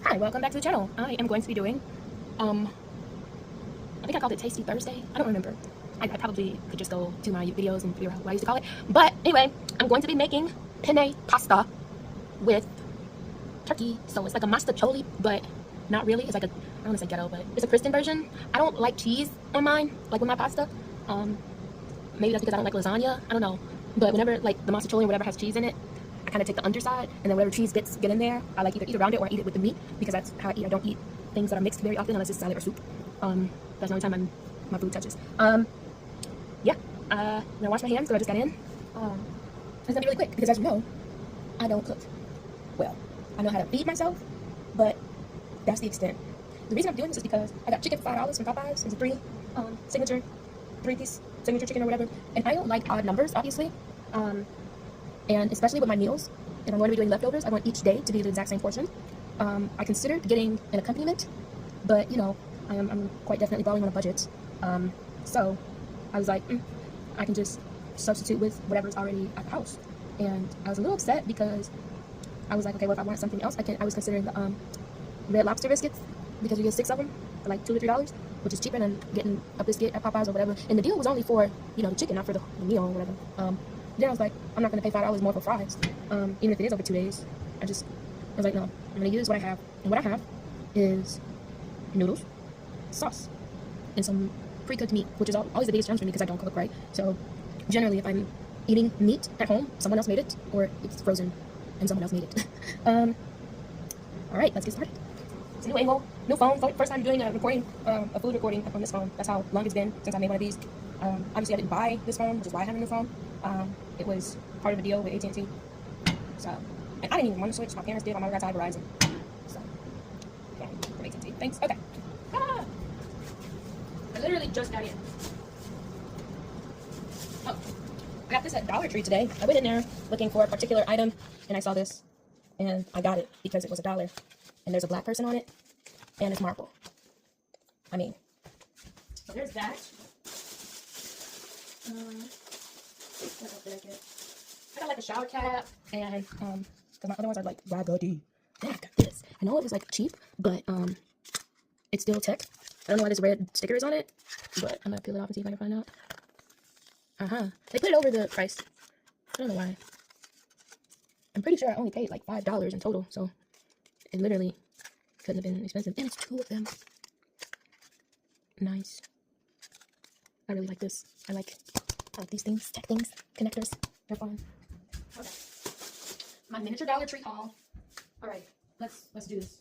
Hi, welcome back to the channel. I am going to be doing, I think I called it Tasty Thursday. I don't remember. I probably could just go to my videos and figure out what I used to call it. But anyway, I'm going to be making penne pasta with turkey. So it's like a mastacholi, but not really. It's like a, I don't want to say ghetto, but it's a Kristin version. I don't like cheese on mine, like with my pasta. Maybe that's because I don't like lasagna. I don't know. But whenever like the mastacholi or whatever has cheese in it, I kind of take the underside, and then whatever cheese bits get in there, I like either eat around it or I eat it with the meat, because that's how I eat. I don't eat things that are mixed very often unless it's salad or soup. That's the only time my food touches. Yeah. I'm gonna wash my hands because I just got in. It's gonna be really quick because, as you know, I don't cook well. I know how to feed myself, but that's the extent. The reason I'm doing this is because I got chicken for $5 from Popeyes. It's a three-piece signature chicken or whatever, and I don't like odd numbers, obviously. And especially with my meals, if I'm going to be doing leftovers, I want each day to be the exact same portion. I considered getting an accompaniment, but you know, I'm quite definitely balling on a budget. So I was like, I can just substitute with whatever's already at the house. And I was a little upset because I was like, okay, well, if I want something else, I was considering the Red Lobster biscuits, because you get 6 of them for like $2 to $3, which is cheaper than getting a biscuit at Popeyes or whatever. And the deal was only for, you know, the chicken, not for the meal or whatever. Then I was like, I'm not going to pay $5 more for fries, even if it is over 2 days. I was like, no, I'm going to use what I have. And what I have is noodles, sauce, and some pre-cooked meat, which is always the biggest challenge for me because I don't cook, right? So generally, if I'm eating meat at home, someone else made it, or it's frozen and someone else made it. All right, let's get started. So anyway, well, new phone. First time doing a recording, a food recording on this phone. That's how long it's been since I made one of these. Obviously, I didn't buy this phone, which is why I have a new phone. It was part of a deal with AT&T. So, and I didn't even want to switch. My parents did. My mother got tired of Verizon. So, yeah, from AT&T. Thanks. Okay. Ah! I literally just got in. Oh, I got this at Dollar Tree today. I went in there looking for a particular item, and I saw this, and I got it because it was $1. And there's a black person on it, and it's marble. I mean, so there's that. What else did I get? I got like a shower cap, and because my other ones are like raggedy. Then I got this. I know it was like cheap, but it's still tech. I don't know why there's red stickers on it, but I'm gonna peel it off and see if I can find out. They put it over the price. I don't know why. I'm pretty sure I only paid like $5 in total, so it literally couldn't have been expensive. And it's 2 of them. Nice. I really like this. I like these things, tech things, connectors. They're fun. Okay. My miniature Dollar Tree haul. All right, let's do this.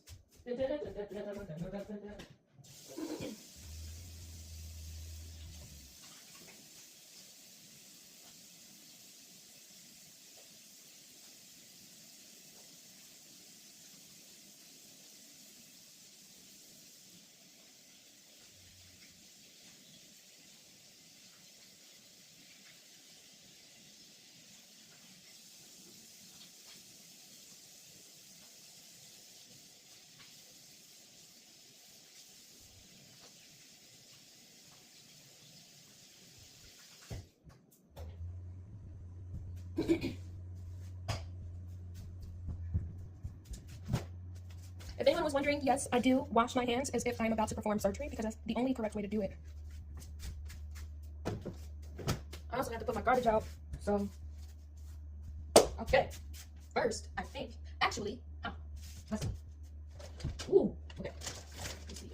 If anyone was wondering, yes, I do wash my hands as if I'm about to perform surgery, because that's the only correct way to do it. I also have to put my garbage out, so okay. First, I think, actually, let's see. Ooh, okay. Let's see.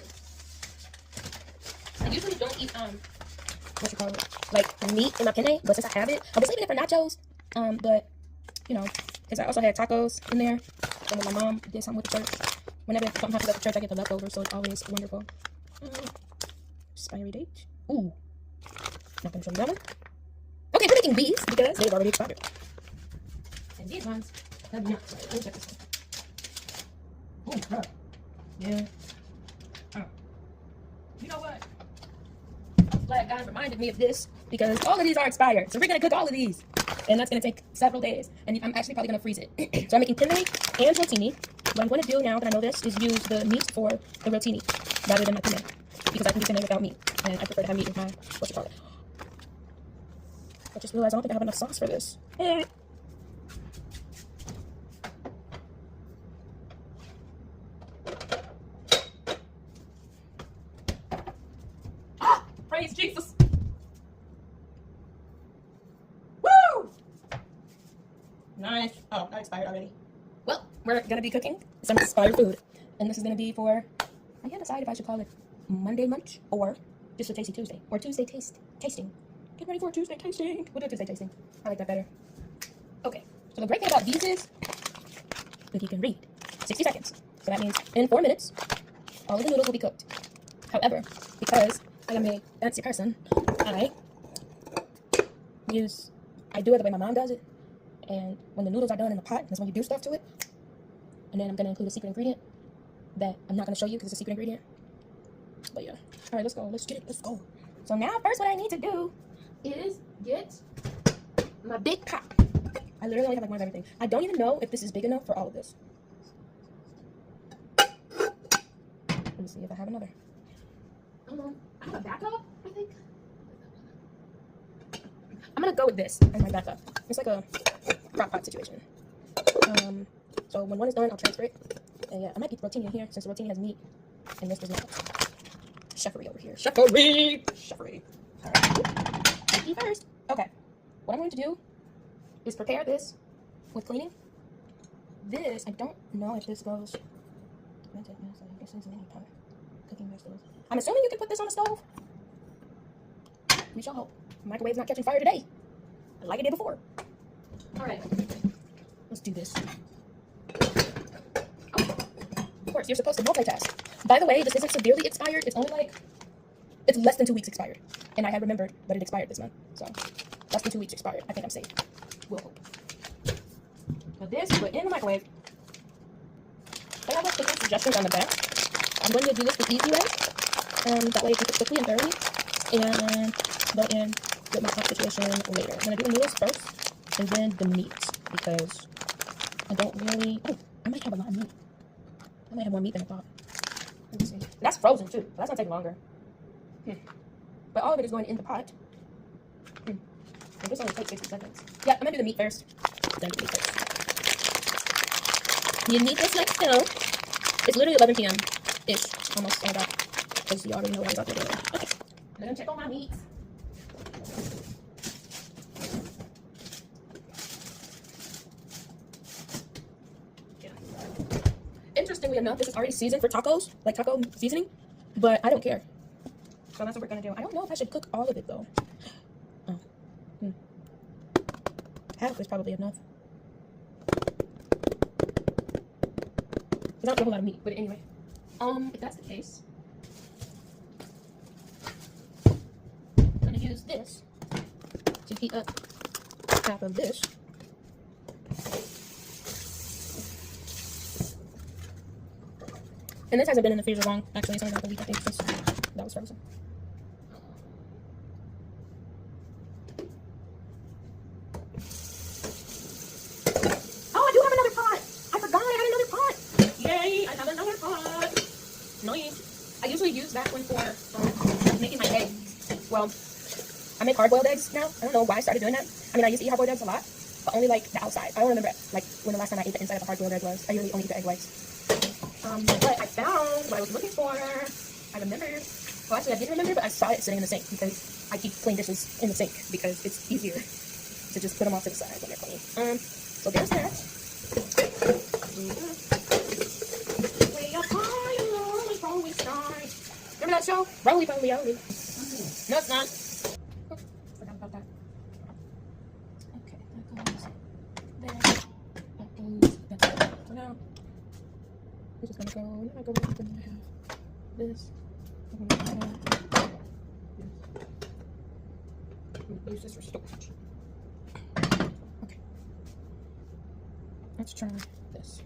I usually don't eat what you call it, like meat in my penne, but since I have it, I was leaving it for nachos. But you know, because I also had tacos in there, and when my mom did something with the church. Whenever something happens at the church, I get the leftovers, so it's always wonderful. Expiry date. Ooh. Not gonna show you that one. Okay, we're making these because they've already expired. And these ones have not expired. Let me check this one. Oh, crap. Yeah. Oh. You know what? I'm glad God reminded me of this because all of these are expired. So we're gonna cook all of these. And that's gonna take several days. And I'm actually probably gonna freeze it. So I'm making penne and rotini. What I'm going to do now that I know this is use the meat for the rotini rather than my penne, because I can do penne without meat, and I prefer to have meat with my, I just realized I don't think I have enough sauce for this. praise Jesus. Woo! Nice. Oh, that expired already. Well, we're gonna be cooking some expired food, and this is gonna be for. I can't decide if I should call it Monday Munch or just a Tasty Tuesday or Tuesday Tasting. Get ready for a Tuesday tasting. We'll do a Tuesday tasting. I like that better. Okay. So the great thing about these is that you can read 60 seconds. So that means in 4 minutes, all of the noodles will be cooked. However, because I am a fancy person, I do it the way my mom does it. And when the noodles are done in the pot, that's when you do stuff to it. And then I'm going to include a secret ingredient that I'm not going to show you because it's a secret ingredient. But yeah. All right, let's go. Let's get it. Let's go. So now, first what I need to do is get my big pot. I literally only have like one of everything. I don't even know if this is big enough for all of this. Let me see if I have another. I have a backup, I think. I'm gonna go with this as my backup. It's like a crock pot situation. So when one is done, I'll transfer it. And yeah, I might keep the rotini in here since the rotini has meat and this does not. Chefery over here. Chefery! Chefery. Alright. Eat first. Okay. What I'm going to do is prepare this with cleaning. This, I don't know if this goes. I guess it's any pot. Cooking vegetables. I'm assuming you can put this on the stove. We shall hope. Microwave's not catching fire today, like it did before. Alright. Let's do this. Oh, of course, you're supposed to multitask. By the way, this isn't severely expired. It's only like, it's less than 2 weeks expired. And I had remembered that it expired this month. So, less than 2 weeks expired. I think I'm safe. We'll hope. But this, put in the microwave. I have cooking suggestions on the back. I'm going to do this the easy way. That way you cook it quickly and thoroughly. And go in with my pot situation later. I'm going to do the noodles first. And then the meat. Because I don't really... Oh, I might have a lot of meat. I might have more meat than I thought. Let me see. And that's frozen too. So that's going to take longer. But all of it is going in the pot. And this only takes 60 seconds. Yeah, I'm going to do the meat first. Then the meat first. You need this like so. It's literally 11 p.m. ish. Almost all that. Because you already know what I was out there doing. Okay. I'm going to check on my meat. Interestingly enough, this is already seasoned for tacos, like taco seasoning, but I don't care. So that's what we're gonna do. I don't know if I should cook all of it though. Oh. Half is probably enough. Because I don't have a lot of meat, but anyway. If that's the case, I'm gonna use this to heat up half of this. And this hasn't been in the freezer long. Actually, it's only like a week, I think, since that was frozen. Oh, I do have another pot! I forgot I had another pot! Yay! I have another pot! Nice! I usually use that one for making my eggs. Well, I make hard-boiled eggs now. I don't know why I started doing that. I mean, I used to eat hard-boiled eggs a lot, but only like the outside. I don't remember like when the last time I ate the inside of a hard-boiled egg was. I usually only eat the egg whites. But I found what I was looking for. I remembered. Well, actually, I didn't remember, but I saw it sitting in the sink because I keep clean dishes in the sink because it's easier to just put them off to the side when they're clean. So there's that. We are finally before we start. Remember that show? Roly Poly Oly. No, it's not. Oh, forgot about that. Okay, that goes there. That goes there. So now. This is gonna go, and then I go with and I have this. I'm gonna have this. I'm gonna use this for storage. Okay. Let's try this.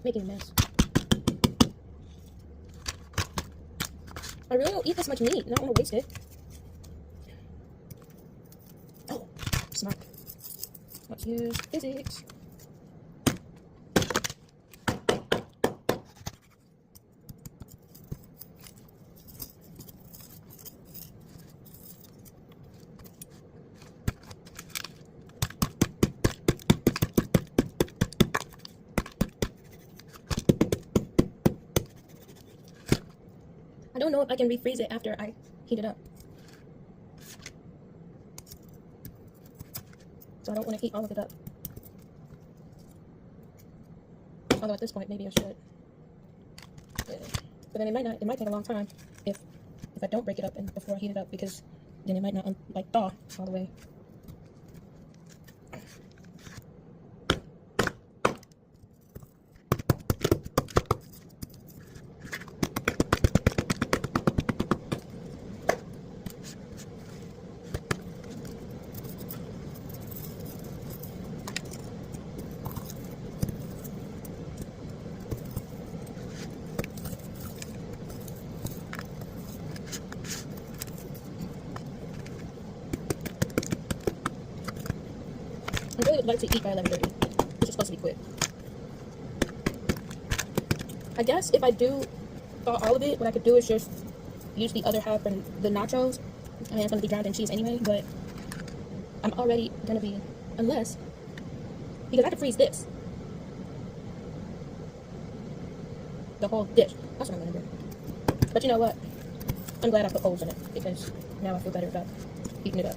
making a mess. I really don't eat this much meat. I don't want to waste it. Oh, smart. Let's use physics. I don't know if I can refreeze it after I heat it up. So I don't want to heat all of it up. Although at this point, maybe I should. Yeah. But then it might take a long time if I don't break it up and before I heat it up, because then it might not like thaw all the way. I really would like to eat by 11:30, which is supposed to be quick. I guess if I do thaw all of it, what I could do is just use the other half for the nachos. I mean, it's going to be drowned in cheese anyway, but I'm already going to be, because I could freeze this. The whole dish. That's what I'm going to do. But you know what? I'm glad I put holes in it, because now I feel better about heating it up.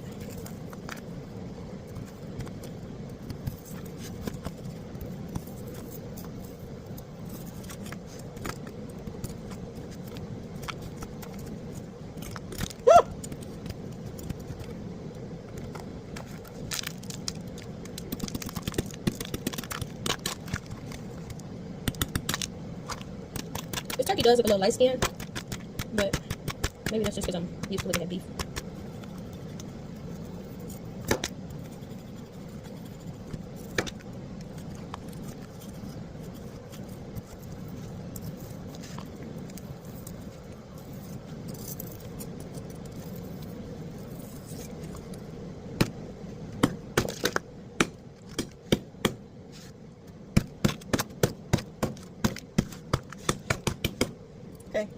This turkey does look a little light skin, but maybe that's just because I'm used to looking at beef. Okay,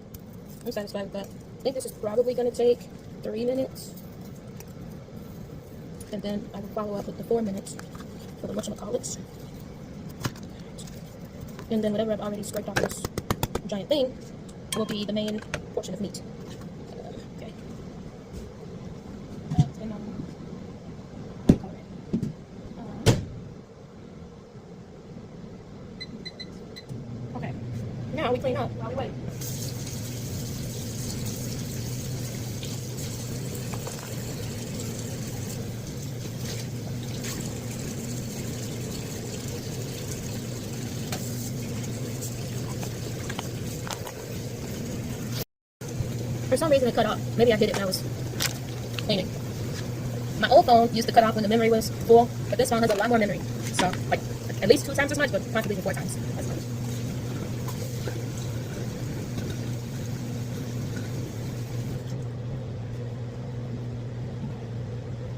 I'm satisfied with that. I think this is probably going to take 3 minutes. And then I will follow up with the 4 minutes for the whatchamacallits. And then whatever I've already scraped off this giant thing will be the main portion of meat. Okay. Okay. Now we clean up while we wait. For some reason it cut off. Maybe I hit it when I was cleaning. My old phone used to cut off when the memory was full, but this phone has a lot more memory. So, like, at least 2 times as much, but possibly 4 times as much.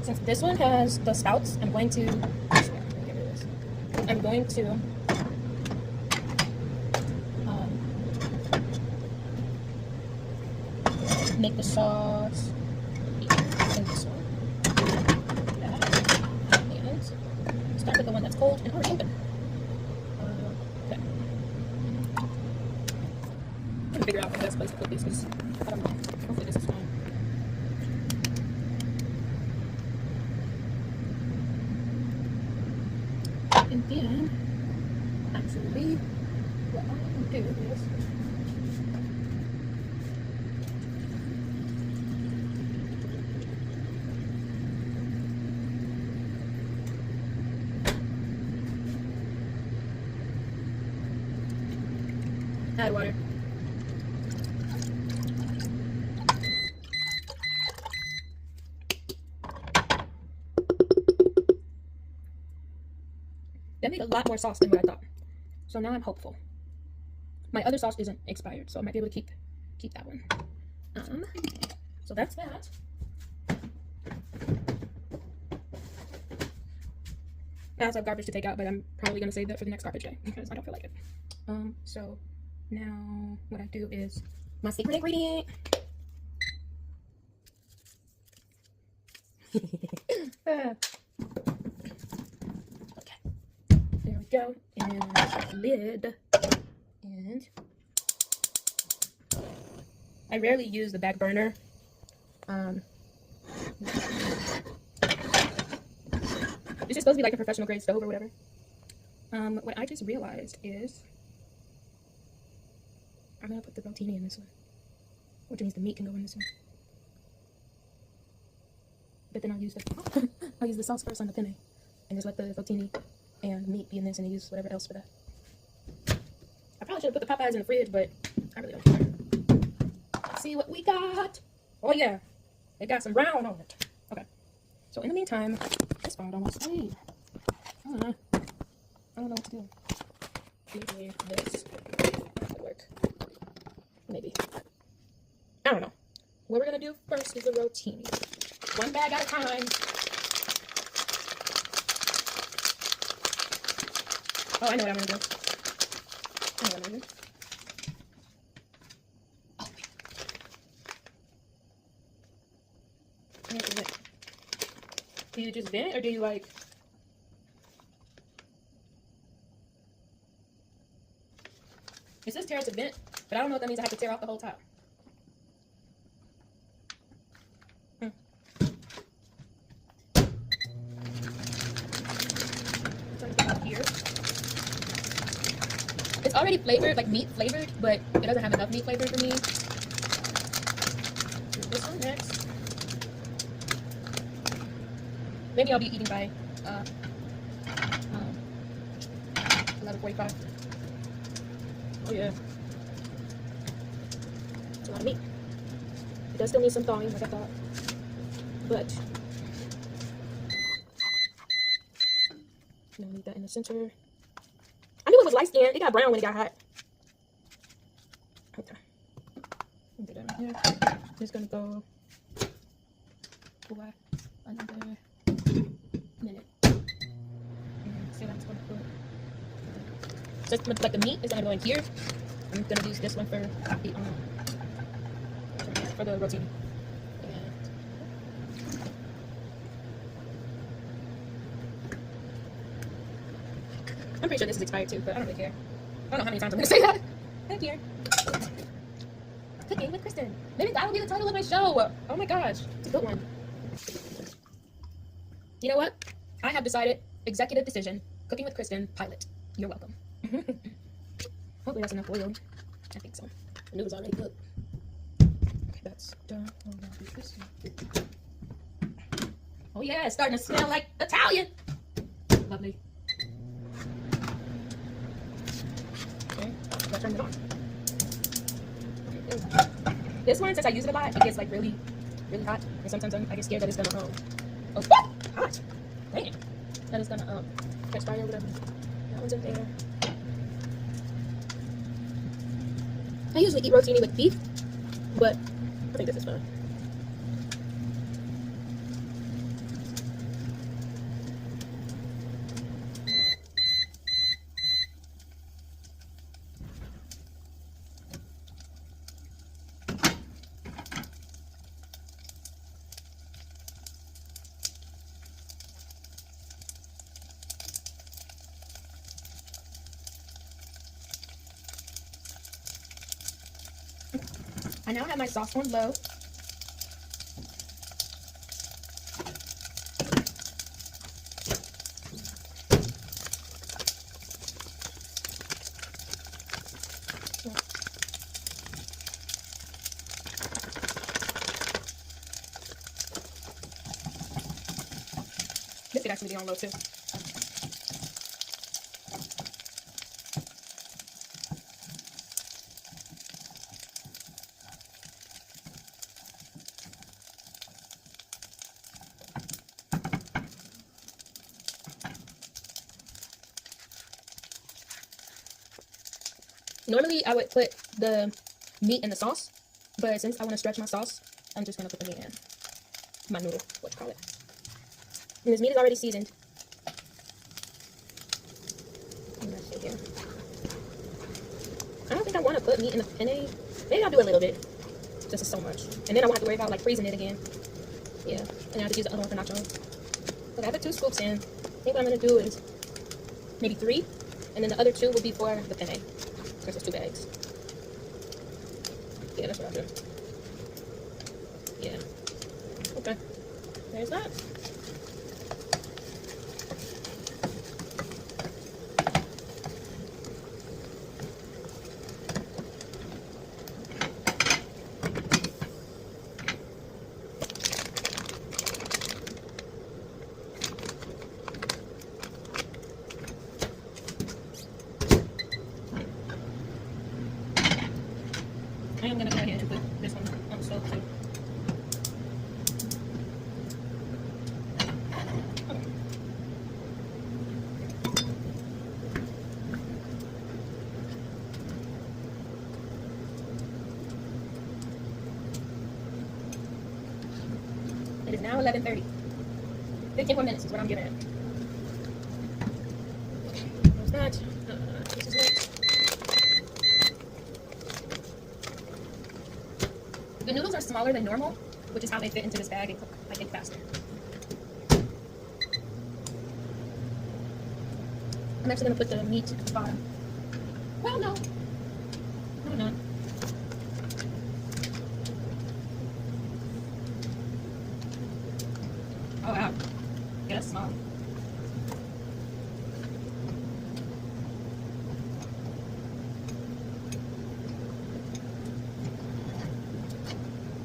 Since this one has the spouts, I'm going to make the sauce in this one. And start with the one that's cold and already open. Okay. I'm trying to figure out the best place to put these, because I don't know. Hopefully this is fine. And then, actually, what I'm going to do is add water. That made a lot more sauce than what I thought. So now I'm hopeful. my other sauce isn't expired, so I might be able to keep that one. So that's that. I also have garbage to take out, but I'm probably gonna save that for the next garbage day because I don't feel like it. So now what I do is my secret ingredient. Okay, there we go, and the lid. And I rarely use the back burner. This is supposed to be like a professional grade stove or whatever. What I just realized is I'm gonna put the rotini in this one, which means the meat can go in this one. But then I'll use the I'll use the sauce first on the penne, and just let the rotini and meat be in this, and use whatever else for that. I probably should have put the Popeyes in the fridge, but I really don't care. Let's see what we got. Oh yeah, it got some brown on it. Okay. So in the meantime, this phone don't want to stay. I don't know what to do. Maybe this could work. Maybe. I don't know. What we're gonna do first is the rotini. One bag at a time. Oh, I know what I'm gonna do. I know what I'm gonna do. Oh, wait. Do you just vent it, or do you like... It says tear it to vent, but I don't know if that means I have to tear off the whole top. Here. It's already flavored, like meat flavored, but it doesn't have enough meat flavor for me. Do this one next. Maybe I'll be eating by 11:45. Oh yeah. It's a lot of meat. It does still need some thawing, like I thought. But I'm gonna leave that in the center. I knew it was light skin. It got brown when it got hot. Okay. Get that right here. Just gonna go for another minute. And see what I'm gonna put. Just like the meat is gonna go in here. I'm gonna use this one for the rotini. I'm pretty sure this is expired too, but I don't really care. I don't know how many times I'm gonna say that. Thank you. Cooking with Kristin. Maybe that will be the title of my show. Oh my gosh, it's a good one. You know what? I have decided. Executive decision. Cooking with Kristin pilot. You're welcome. Hopefully that's enough oil. I think so. The noodles already cooked. Okay, that's done. Oh, now do this one. Oh yeah, it's starting to smell like Italian. Lovely. I turned it on. This one, since I use it a lot, it gets like really, really hot, and sometimes I get scared that it's gonna hot. Dang, that it's gonna catch fire or whatever. That one's in there. I usually eat rotini with beef, but I think this is fine. I now have my sauce on low. This could actually be on low too. Normally, I would put the meat in the sauce, but since I want to stretch my sauce, I'm just going to put the meat in. My noodle, what you call it. And this meat is already seasoned. Let's see here. I don't think I want to put meat in the penne. Maybe I'll do a little bit. Just so much. And then I won't have to worry about like freezing it again. Yeah. And I have to use the other one for nachos. But I put 2 scoops in. I think what I'm going to do is maybe 3. And then the other 2 will be for the penne. Because it's 2 bags. Yeah, that's what I'll do. Yeah. Okay. There's that. I am going to go ahead and put this one on the stove too. It is now 11:30. 15 more minutes is what I'm giving it. There's that. This is it. The noodles are smaller than normal, which is how they fit into this bag and cook, I think, faster. I'm actually going to put the meat at the bottom. Well, no. No, I'm not. Oh, wow. Yeah, that's small.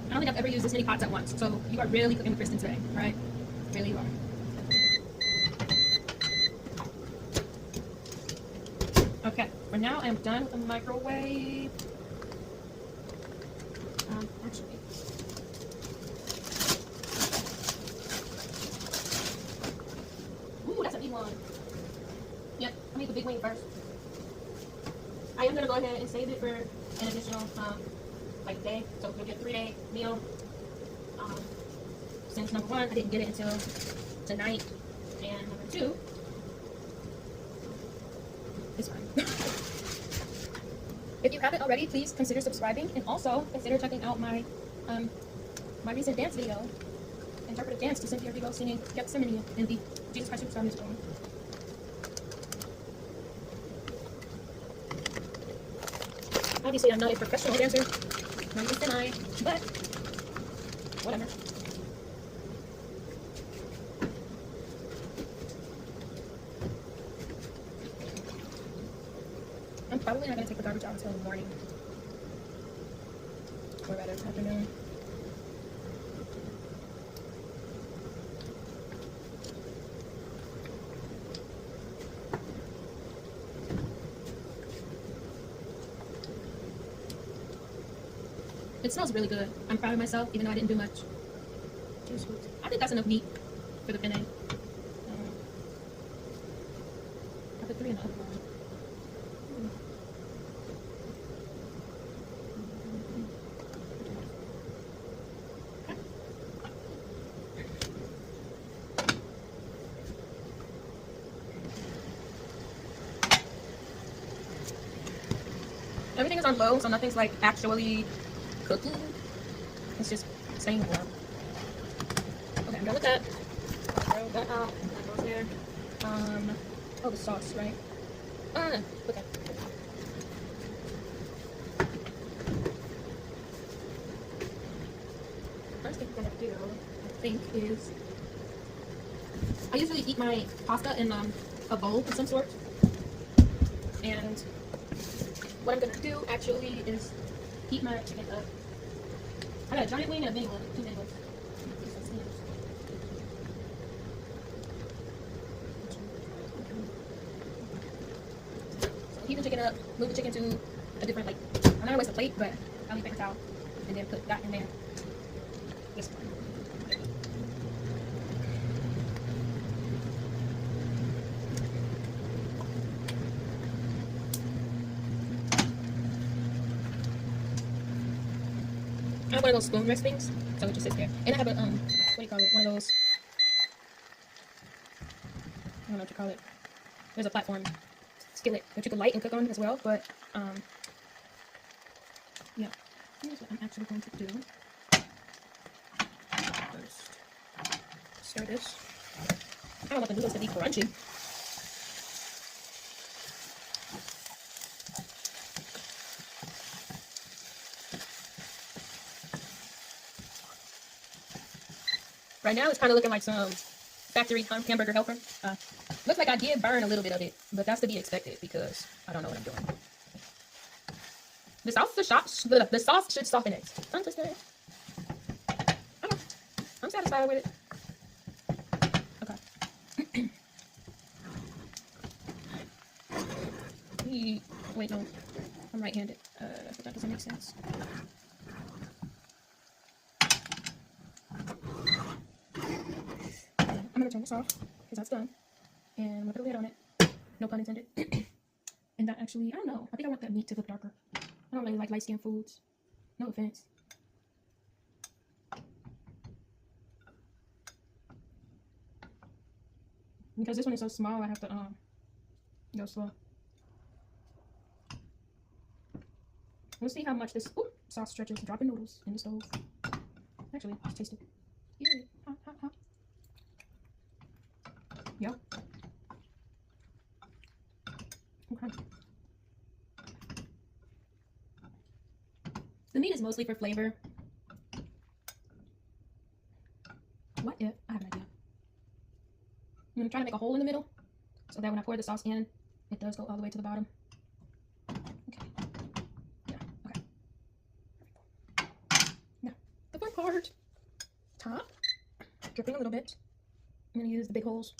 I don't think I've ever used this many pots at once, so you are really cooking with Kristin today, right? Really you are. Okay, for now I am done with the microwave. Actually. Ooh, that's a big one. Yep, I'll make the big wing first. I am going to go ahead and save it for an additional like day, so you'll get a 3-day meal. Since number 1, I didn't get it until tonight, and number 2, it's fine. If you haven't already, please consider subscribing, and also consider checking out my my recent dance video, interpretive dance to Cynthia Rigo singing Gethsemane in the Jesus Christ Superstar musical. Obviously, I'm not a professional dancer. Not even semi, but whatever. I'm probably not going to take the garbage out until the morning. Or rather, afternoon. It smells really good. I'm proud of myself, even though I didn't do much. I think that's enough meat for the penne. I put 3 in the other one. Everything is on low, so nothing's like actually cooking. It's just staying warm. Okay, I'm done with that. Throw that out. That goes there. Oh, the sauce, right? Okay. First thing I'm gonna do, I think, is I usually eat my pasta in a bowl of some sort, and what I'm gonna do actually is heat my chicken up. I got a giant wing and a mini one, 2 mini ones. So heat the chicken up, move the chicken to a different, like, I'm not gonna waste a plate, but I'll need a paper towel, and then put that in there. This one. I have one of those spoon rest things, so it just sits there. And I have a what do you call it? One of those, I don't know what you call it. There's a platform skillet that you could light and cook on as well. But yeah, here's what I'm actually going to do. First, stir this. I don't want the noodles to be crunchy. Right now, it's kind of looking like some factory hamburger helper. Looks like I did burn a little bit of it, but that's to be expected because I don't know what I'm doing. The sauce should soften it. Tongue twister. Okay, I'm satisfied with it. Okay. Wait, no, I'm right-handed. That doesn't make sense. I'm gonna turn this off because that's done, and I'm gonna put a lid on it. No pun intended. And that actually, I don't know. I think I want that meat to look darker. I don't really like light-skinned foods. No offense. Because this one is so small, I have to go slow. We'll see how much this sauce stretches. Dropping noodles in the stove. Actually, let's taste it. Yeah, hot, hot, hot. Yep. Okay. The meat is mostly for flavor. What if I have an idea? I'm gonna try to make a hole in the middle so that when I pour the sauce in, it does go all the way to the bottom. Okay. Yeah. Okay. Now, the fun part. Top. Dripping a little bit. I'm gonna use the big holes.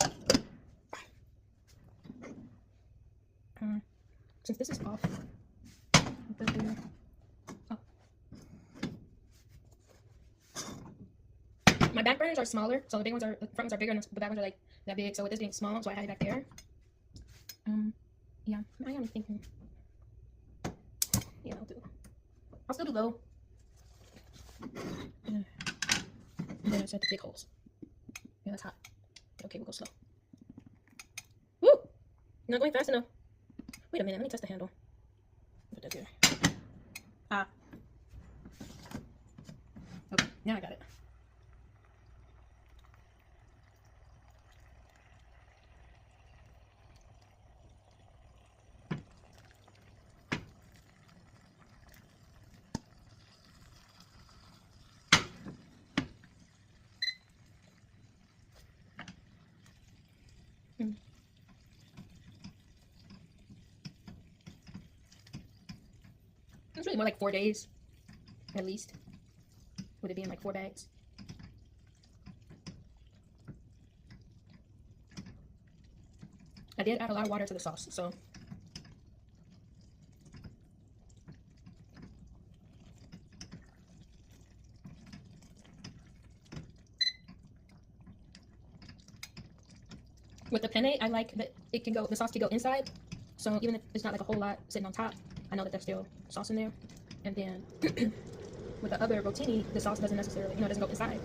Since this is off, my back burners are smaller, so the big ones are, the front ones are bigger, and the back ones are like that big. So with this being small, so I had it back there. Yeah, I am thinking. Yeah, I'll still do low. And then I set the big holes. Yeah, that's hot. Okay, we'll go slow. Woo! Not going fast enough. Wait a minute, let me test the handle. Put that here. Ah. Okay, now I got it. It's really more like 4 days, at least. Would it be in like 4 bags? I did add a lot of water to the sauce, so. With the penne, I like that it can go, the sauce can go inside. So even if it's not like a whole lot sitting on top, I know that there's still sauce in there. And then with the other rotini, the sauce doesn't necessarily, it doesn't go inside.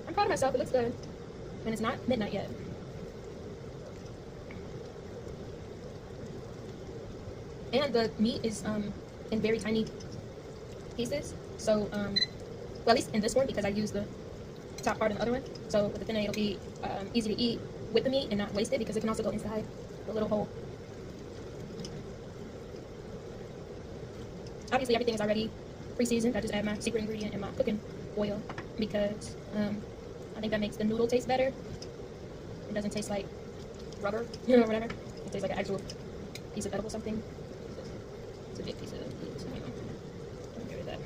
I'm proud of myself. It looks good. And it's not midnight yet. And the meat is in very tiny pieces. So, well, at least in this one, because I use the top part in the other one. So with the penne, it'll be easy to eat with the meat and not waste it, because it can also go inside the little hole. Obviously, everything is already pre-seasoned. I just add my secret ingredient and my cooking oil because I think that makes the noodle taste better. It doesn't taste like rubber, or whatever. It tastes like an actual piece of edible something. It's a big piece of meat, so I'll get rid of that.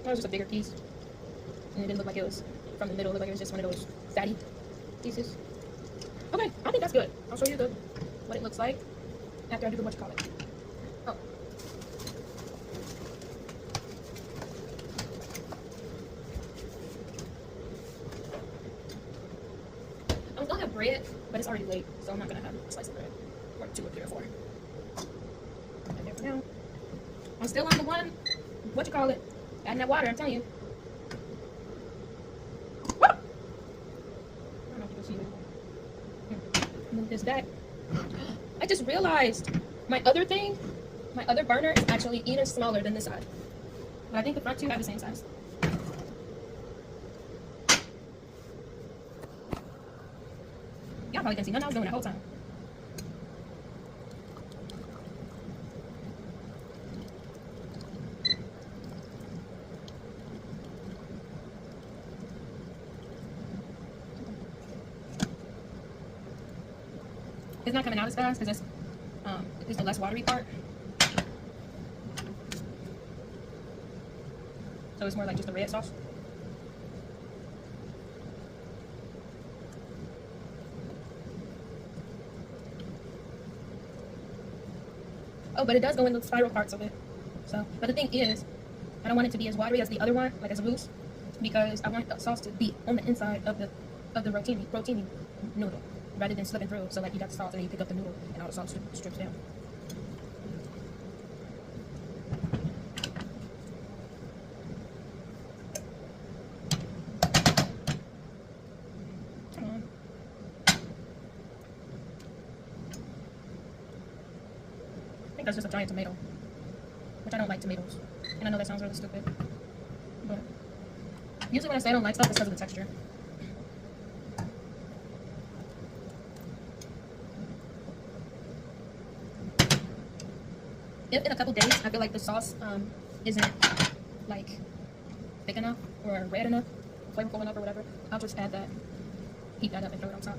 That was just a bigger piece, and it didn't look like it was from the middle. It looked like it was just one of those fatty pieces. Okay, I think that's good. I'll show you what it looks like after I do the whatchamacallit. Oh. I was gonna have bread, but it's already late, so I'm not gonna have a slice of bread. Or 2 or 3 or 4. Right there for now. I'm still on the one, what you call it, adding that water, I'm telling you. Woo! I don't know if you can see it. Move this back. I just realized my other burner is actually even smaller than this side. But I think the front two have the same size. Y'all probably didn't see nothing I was doing the whole time. It's not coming out as fast because it's the less watery part. So it's more like just the red sauce. Oh, but it does go in the spiral parts of it. So, but the thing is, I don't want it to be as watery as the other one, like as loose, because I want the sauce to be on the inside of the rotini noodle, rather than slipping through. So like you got the sauce and then you pick up the noodle and all the sauce strips down. Come on. I think that's just a giant tomato, which I don't like tomatoes. And I know that sounds really stupid, but usually when I say I don't like stuff, it's because of the texture. If in a couple days I feel like the sauce isn't like thick enough or red enough, flavorful enough or whatever, I'll just add that, heat that up and throw it on top.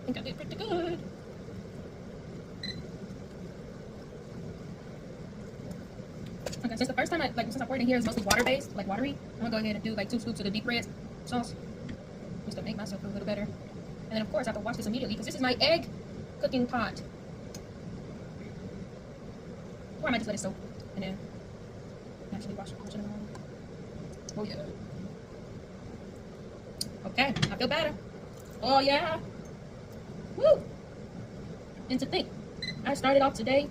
I think I did pretty good. Okay, since the first time since I poured in here is mostly water based, like watery, I'm gonna go ahead and do like 2 scoops of the deep red sauce just to make myself feel a little better. And then of course I have to wash this immediately because this is my egg cooking pot. Or I might just let it soak and then actually wash it in the morning. Oh yeah. Okay, I feel better. Oh yeah. Woo! And to think, I started off today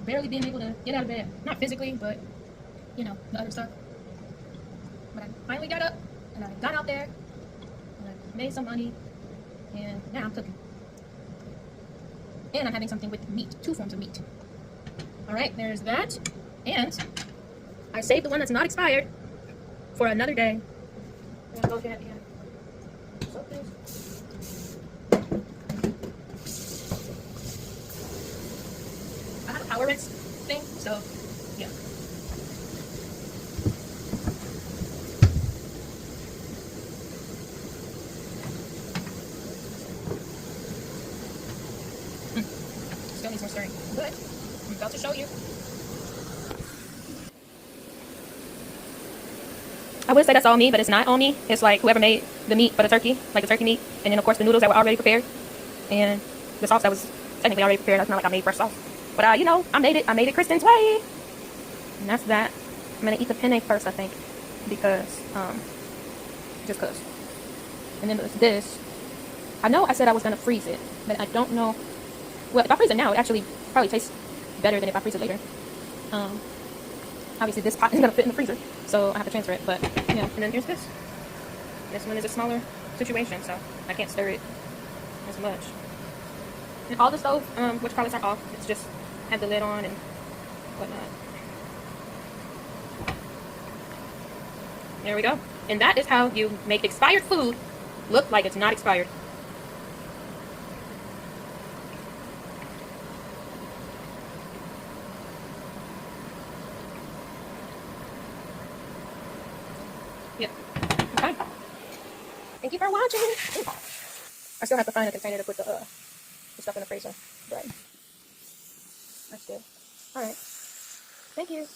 barely being able to get out of bed. Not physically, but you know, the other stuff. But I finally got up and I got out there and I made some money and now I'm cooking. And I'm having something with meat, 2 forms of meat. Alright, there's that. And I saved the one that's not expired for another day. I'm gonna go ahead and soak this. I have a power rinse thing, so yeah. Still needs more stirring, but I'm about to show you. I would say that's all me, but it's not all me. It's like whoever made the meat for the turkey, like the turkey meat, and then of course the noodles that were already prepared, and the sauce that was technically already prepared. That's not like I made fresh sauce, but you know, I made it Kristin's way, and that's that. I'm gonna eat the penne first, I think, because just cause. And then there's this. I know I said I was gonna freeze it, but I don't know. Well, if I freeze it now, it actually probably tastes better than if I freeze it later. Obviously this pot is gonna fit in the freezer, so I have to transfer it, but yeah. And then here's this. This one is a smaller situation, so I can't stir it as much. And all the stove, which products are off, it's just have the lid on and whatnot. There we go. And that is how you make expired food look like it's not expired. Yep. Okay. Thank you for watching. I still have to find a container to put the stuff in the freezer. Right. That's good. Alright. Thank you.